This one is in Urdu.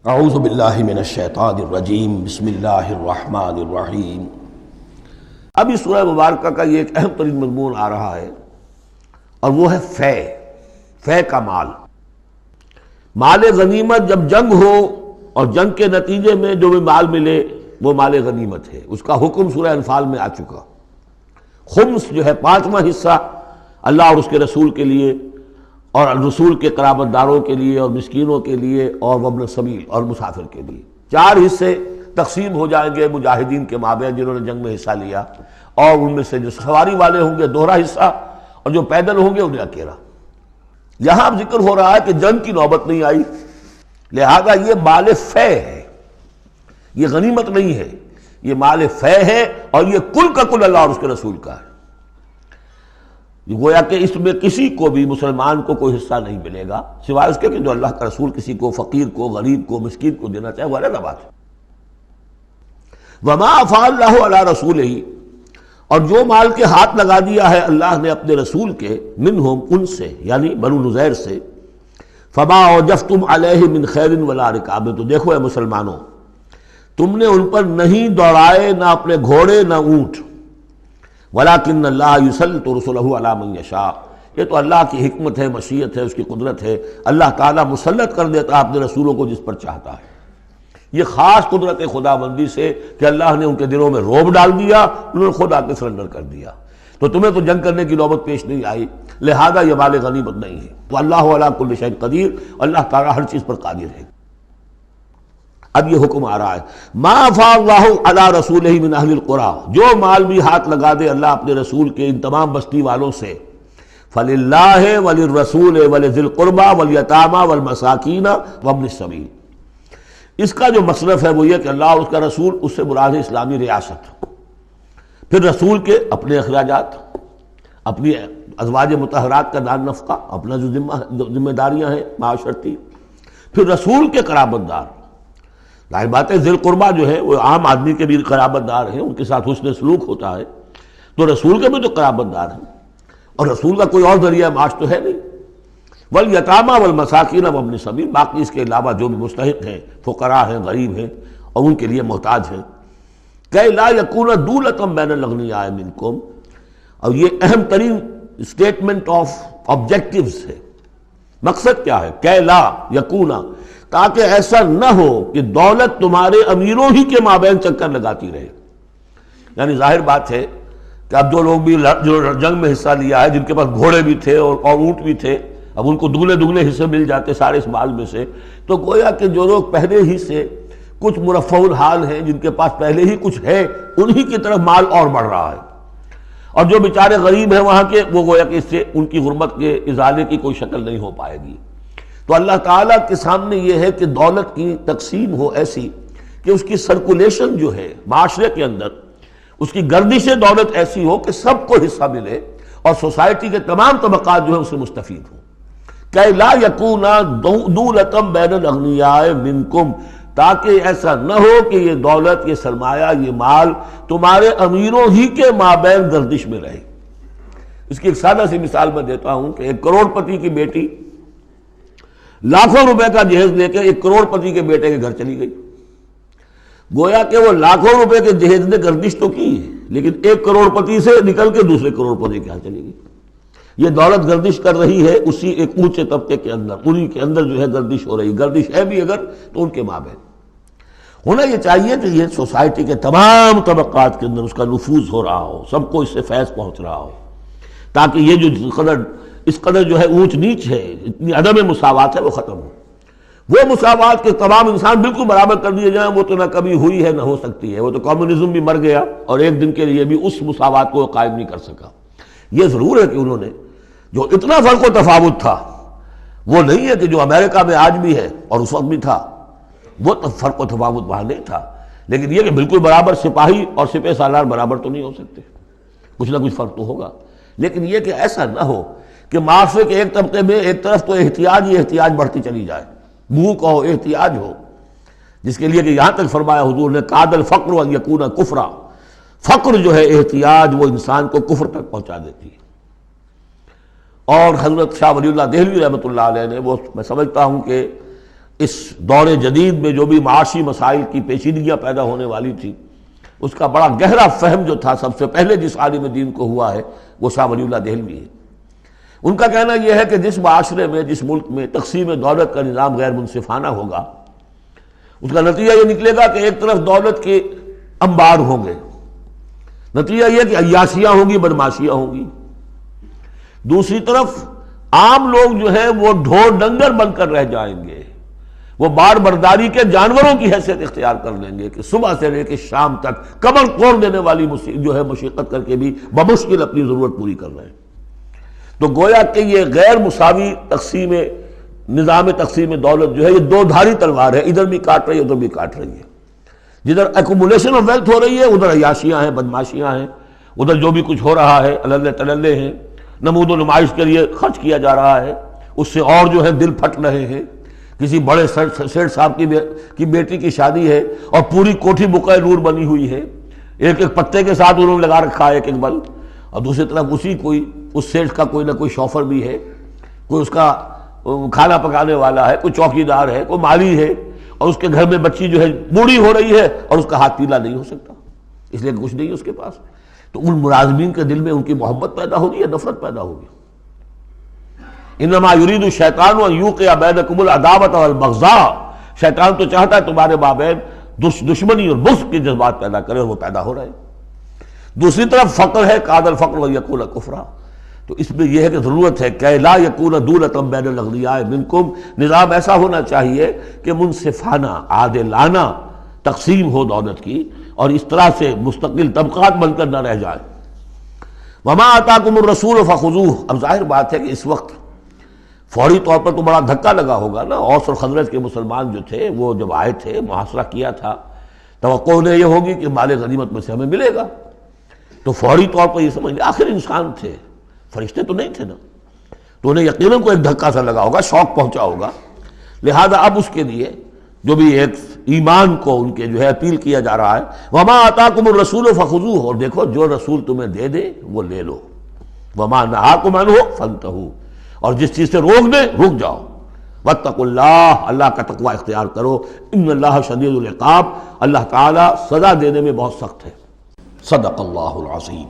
اعوذ باللہ من الشیطان الرجیم بسم اللہ الرحمن الرحیم۔ اب اس سورہ مبارکہ کا یہ ایک اہم ترین مضمون آ رہا ہے اور وہ ہے فے کا مال غنیمت۔ جب جنگ ہو اور جنگ کے نتیجے میں جو بھی مال ملے وہ مال غنیمت ہے، اس کا حکم سورہ انفال میں آ چکا۔ خمس جو ہے 5واں حصہ اللہ اور اس کے رسول کے لیے اور رسول کے قرابت داروں کے لیے اور مسکینوں کے لیے اور وابن السبیل اور مسافر کے لیے، 4 حصے تقسیم ہو جائیں گے مجاہدین کے مابین جنہوں نے جنگ میں حصہ لیا، اور ان میں سے جو سواری والے ہوں گے دوہرا حصہ اور جو پیدل ہوں گے انہیں اکیلا۔ یہاں اب ذکر ہو رہا ہے کہ جنگ کی نوبت نہیں آئی، لہذا یہ مال فے ہے، یہ غنیمت نہیں ہے، یہ مال فے ہے اور یہ کل کا کل اللہ اور اس کے رسول کا ہے۔ گویا کہ اس میں کسی کو بھی مسلمان کو کوئی حصہ نہیں ملے گا سوائے اس کے کہ جو اللہ کا رسول کسی کو فقیر کو غریب کو مسکین کو دینا چاہے، وہ الگ بات ہے۔ وما افاء اللہ علی رسولہ، اور جو مال کے ہاتھ لگا دیا ہے اللہ نے اپنے رسول کے، منہم ان سے یعنی بنو نذیر سے، فما اوجفتم علیہ من خیر ولا رکاب، تو دیکھو اے مسلمانوں، تم نے ان پر نہیں دوڑائے نہ اپنے گھوڑے نہ اونٹ، ولیکن اللہ یسلط رسلہ علی من یشاء، یہ تو اللہ کی حکمت ہے، مشیت ہے، اس کی قدرت ہے، اللہ تعالیٰ مسلط کر دیتا ہے اپنے رسولوں کو جس پر چاہتا ہے۔ یہ خاص قدرت خدا بندی سے کہ اللہ نے ان کے دلوں میں رعب ڈال دیا، انہوں نے خود آ کے سرنڈر کر دیا، تو تمہیں تو جنگ کرنے کی نوبت پیش نہیں آئی، لہذا یہ مال غنیمت نہیں ہے۔ تو اللہ علی کل شیء قدیر، اللہ تعالیٰ ہر چیز پر قادر ہے۔ اب یہ حکم آ رہا ہے، ما افاء اللہ علی رسولہ من اہل القری، جو مال بھی ہاتھ لگا دے اللہ اپنے رسول کے ان تمام بستی والوں سے، فللہ وللرسول ولذی القربی والیتامی والمساکین وابن السبیل، اس کا جو مصرف ہے وہ یہ کہ اللہ اور اس کا رسول، اس سے مراد ہے اسلامی ریاست، پھر رسول کے اپنے اخراجات، اپنی ازواج مطہرات کا دار نفقہ، اپنا جو ذمہ داریاں ہیں معاشرتی، پھر رسول کے قرابت دار، ظاہر بات ہے ذی القربیٰ جو ہے وہ عام آدمی کے بھی قرابت دار ہیں، ان کے ساتھ حسن سلوک ہوتا ہے، تو رسول کے بھی تو قرابت دار ہیں، اور رسول کا کوئی اور ذریعہ معاش تو ہے نہیں۔ والیتامی والمساکین وابن السبیل، باقی اس کے علاوہ جو بھی مستحق ہیں، فقراء ہیں، غریب ہیں اور ان کے لیے محتاج ہیں، کہ لا یکون دولۃ بین الاغنیاء منکم، اور یہ اہم ترین اسٹیٹمنٹ آف آبجیکٹیوز ہے۔ مقصد کیا ہے؟ کہ لا یکون، تاکہ ایسا نہ ہو کہ دولت تمہارے امیروں ہی کے مابین چکر لگاتی رہے۔ یعنی ظاہر بات ہے کہ اب جو لوگ بھی جو جنگ میں حصہ لیا ہے، جن کے پاس گھوڑے بھی تھے اور اونٹ بھی تھے، اب ان کو دگنے حصے مل جاتے سارے اس مال میں سے، تو گویا کہ جو لوگ پہلے ہی سے کچھ مرفع الحال ہیں، جن کے پاس پہلے ہی کچھ ہے، انہی کی طرف مال اور بڑھ رہا ہے، اور جو بیچارے غریب ہیں وہاں کے، وہ گویا کہ اس سے ان کی غربت کے ازالے کی کوئی شکل نہیں ہو پائے گی۔ تو اللہ تعالیٰ کے سامنے یہ ہے کہ دولت کی تقسیم ہو ایسی کہ اس کی سرکولیشن جو ہے معاشرے کے اندر، اس کی گردش دولت ایسی ہو کہ سب کو حصہ ملے اور سوسائٹی کے تمام طبقات جو ہے اس سے مستفید ہوں۔ کہ لا یکون دولۃ بین الاغنیاء منکم، تاکہ ایسا نہ ہو کہ یہ دولت، یہ سرمایہ، یہ مال تمہارے امیروں ہی کے مابین گردش میں رہے۔ اس کی ایک سادہ سی مثال میں دیتا ہوں کہ ایک کروڑ پتی کی بیٹی لاکھوں روپے کا جہیز لے کے 1 کروڑ پتی کے بیٹے کے گھر چلی گئی، گویا کہ وہ لاکھوں روپے کے جہیز نے گردش تو کی ہے، لیکن 1 کروڑ پتی سے نکل کے دوسرے کروڑ پتی کے ہاں چلی گئی۔ یہ دولت گردش کر رہی ہے اسی ایک اونچے طبقے کے اندر، انہی کے اندر جو ہے گردش ہو رہی، گردش ہے بھی اگر تو ان کے مابین ہونا یہ چاہیے کہ یہ سوسائٹی کے تمام طبقات کے اندر اس کا نفوذ ہو رہا ہو، سب کو اس سے فیض پہنچ رہا ہو، تاکہ یہ جو اس قدر جو ہے اونچ نیچ ہے، اتنی عدم مساوات ہے، وہ ختم ہو۔ وہ مساوات کے تمام انسان بالکل برابر کر دیے جائیں، وہ تو نہ کبھی ہوئی ہے نہ ہو سکتی ہے، وہ تو کمیونزم بھی مر گیا اور ایک دن کے لیے بھی اس مساوات کو قائم نہیں کر سکا۔ یہ ضرور ہے کہ انہوں نے جو اتنا فرق و تفاوت تھا، وہ نہیں ہے کہ جو امریکہ میں آج بھی ہے اور اس وقت بھی تھا، وہ فرق و تفاوت وہاں نہیں تھا، لیکن یہ کہ بالکل برابر سپاہی اور سپہ سالار برابر تو نہیں ہو سکتے، کچھ نہ کچھ فرق تو ہوگا، لیکن یہ کہ ایسا نہ ہو کہ معاشرے کے ایک طبقے میں ایک طرف تو احتیاج ہی احتیاج بڑھتی چلی جائے، بھوک ہو، احتیاج ہو، جس کے لیے کہ یہاں تک فرمایا حضور نے قاد الفقر ان یکون کفرا، فقر جو ہے احتیاج وہ انسان کو کفر تک پہنچا دیتی ہے۔ اور حضرت شاہ ولی اللہ دہلوی رحمۃ اللہ علیہ نے، وہ میں سمجھتا ہوں کہ اس دور جدید میں جو بھی معاشی مسائل کی پیچیدگیاں پیدا ہونے والی تھی، اس کا بڑا گہرا فہم جو تھا سب سے پہلے جس عالم دین کو ہوا ہے وہ شاہ ولی اللہ دہلوی ہے۔ ان کا کہنا یہ ہے کہ جس معاشرے میں، جس ملک میں تقسیم دولت کا نظام غیر منصفانہ ہوگا، اس کا نتیجہ یہ نکلے گا کہ ایک طرف دولت کے انبار ہوں گے، نتیجہ یہ کہ عیاشیاں ہوں گی، بدماشیاں ہوں گی، دوسری طرف عام لوگ جو ہیں وہ ڈھور ڈنگر بن کر رہ جائیں گے، وہ بار برداری کے جانوروں کی حیثیت اختیار کر لیں گے کہ صبح سے لے کے شام تک کمر توڑ دینے والی جو ہے مشقت کر کے بھی بمشکل اپنی ضرورت پوری کر رہے ہیں۔ تو گویا کہ یہ غیر مساوی نظام تقسیم دولت جو ہے یہ دو دھاری تلوار ہے، ادھر بھی کاٹ رہی ہے ادھر بھی کاٹ رہی ہے۔ جدھر ایکومولیشن آف ویلتھ ہو رہی ہے ادھر عیاشیاں ہیں، بدماشیاں ہیں، ادھر جو بھی کچھ ہو رہا ہے اللہ تللے ہیں، نمود و نمائش کے لیے خرچ کیا جا رہا ہے، اس سے اور جو ہے دل پھٹ رہے ہیں۔ کسی بڑے سیٹ صاحب کی بیٹی کی شادی ہے اور پوری کوٹھی بقع نور بنی ہوئی ہے، ایک ایک پتے کے ساتھ انہوں نے لگا رکھا ہے ایک ایک بل، اور دوسری طرف اس سیٹ کا کوئی نہ کوئی شوفر بھی ہے، کوئی اس کا کھانا پکانے والا ہے، کوئی چوکیدار ہے، کوئی مالی ہے، اور اس کے گھر میں بچی جو ہے بوڑھی ہو رہی ہے اور اس کا ہاتھ پیلا نہیں ہو سکتا اس لیے کہ کچھ نہیں ہے اس کے پاس۔ تو ان ملازمین کے دل میں ان کی محبت پیدا ہوگی یا نفرت پیدا ہوگی؟ انما یرید الشیطان ان یوقع بینکم العداوۃ والبغضاء، شیطان تو چاہتا ہے تمہارے مابین دشمنی اور بغض کے جذبات پیدا کرے، اور وہ پیدا ہو رہے ہیں۔ دوسری طرف فقر ہے، کاد الفقر ویکون کفرا، تو اس میں یہ ہے کہ ضرورت ہے کہ لا یکون دولۃ بین الاغنیاء منکم، نظام ایسا ہونا چاہیے کہ منصفانہ عادلانہ تقسیم ہو دولت کی، اور اس طرح سے مستقل طبقات بن کر نہ رہ جائے۔ وما آتاکم الرسول فخذوہ، اب ظاہر بات ہے کہ اس وقت فوری طور پر تو بڑا دھکا لگا ہوگا نا، اوس اور خزرج کے مسلمان جو تھے وہ جب آئے تھے محاصرہ کیا تھا، توقع انہیں یہ ہوگی کہ مال غنیمت میں سے ہمیں ملے گا، تو فوری طور پر یہ سمجھ لیں آخر انسان تھے، فرشتے تو نہیں تھے نا، تو انہیں یقیناً کوئی ایک دھکا سا لگا ہوگا، شوق پہنچا ہوگا، لہذا اب اس کے لیے جو بھی ایک ایمان کو ان کے جو ہے اپیل کیا جا رہا ہے، وما آتاکم الرسول فخذوہ، اور دیکھو جو رسول تمہیں دے دے وہ لے لو، وما نہاکم عنہ فانتہوا، اور جس چیز سے روک دے رک جاؤ، واتقوا اللہ، اللہ کا تقوی اختیار کرو، ان اللہ شدید العقاب، اللہ تعالی سزا دینے میں بہت سخت ہے۔ صدق اللہ العظیم۔